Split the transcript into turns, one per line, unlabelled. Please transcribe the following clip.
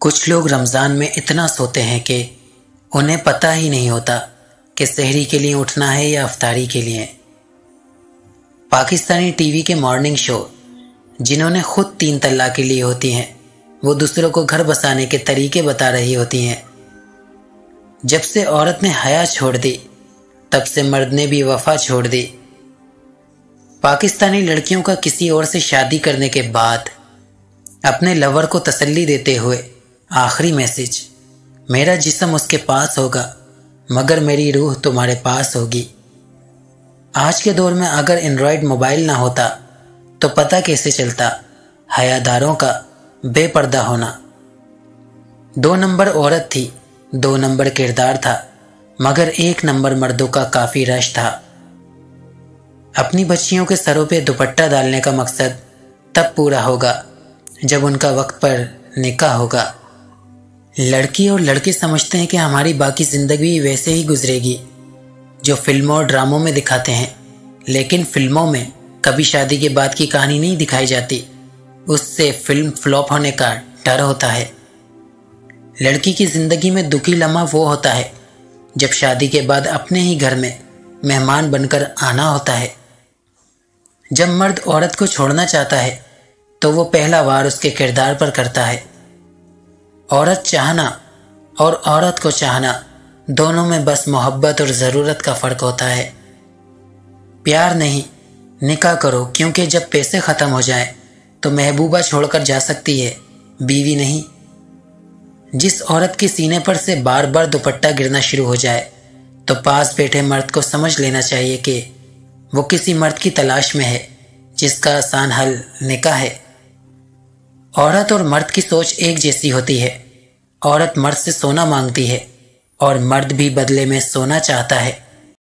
کچھ لوگ رمضان میں اتنا سوتے ہیں کہ انہیں پتہ ہی نہیں ہوتا کہ سحری کے لیے اٹھنا ہے یا افطاری کے لیے۔ پاکستانی ٹی وی کے مارننگ شو جنہوں نے خود 3 طلاقیں لی ہوتی ہیں، وہ دوسروں کو گھر بسانے کے طریقے بتا رہی ہوتی ہیں۔ جب سے عورت نے حیا چھوڑ دی، تب سے مرد نے بھی وفا چھوڑ دی۔ پاکستانی لڑکیوں کا کسی اور سے شادی کرنے کے بعد اپنے لور کو تسلی دیتے ہوئے آخری میسج، میرا جسم اس کے پاس ہوگا مگر میری روح تمہارے پاس ہوگی۔ آج کے دور میں اگر اینڈرائیڈ موبائل نہ ہوتا تو پتہ کیسے چلتا حیاداروں کا بے پردہ ہونا۔ 2 نمبر عورت تھی، 2 نمبر کردار تھا، مگر 1 نمبر مردوں کا کافی رش تھا۔ اپنی بچیوں کے سروں پہ دوپٹہ ڈالنے کا مقصد تب پورا ہوگا جب ان کا وقت پر نکاح ہوگا۔ لڑکی اور لڑکے سمجھتے ہیں کہ ہماری باقی زندگی ویسے ہی گزرے گی جو فلموں اور ڈراموں میں دکھاتے ہیں، لیکن فلموں میں کبھی شادی کے بعد کی کہانی نہیں دکھائی جاتی، اس سے فلم فلاپ ہونے کا ڈر ہوتا ہے۔ لڑکی کی زندگی میں دکھی لمحہ وہ ہوتا ہے جب شادی کے بعد اپنے ہی گھر میں مہمان بن کر آنا ہوتا ہے۔ جب مرد عورت کو چھوڑنا چاہتا ہے تو وہ پہلا وار اس کے کردار پر کرتا ہے۔ عورت چاہنا اور عورت کو چاہنا دونوں میں بس محبت اور ضرورت کا فرق ہوتا ہے۔ پیار نہیں، نکاح کرو، کیونکہ جب پیسے ختم ہو جائیں تو محبوبہ چھوڑ کر جا سکتی ہے، بیوی نہیں۔ جس عورت کے سینے پر سے بار بار دوپٹہ گرنا شروع ہو جائے تو پاس بیٹھے مرد کو سمجھ لینا چاہیے کہ وہ کسی مرد کی تلاش میں ہے جس کا آسان حل نکاح ہے۔ عورت اور مرد کی سوچ ایک جیسی ہوتی ہے۔ عورت مرد سے سونا مانگتی ہے اور مرد بھی بدلے میں سونا چاہتا ہے۔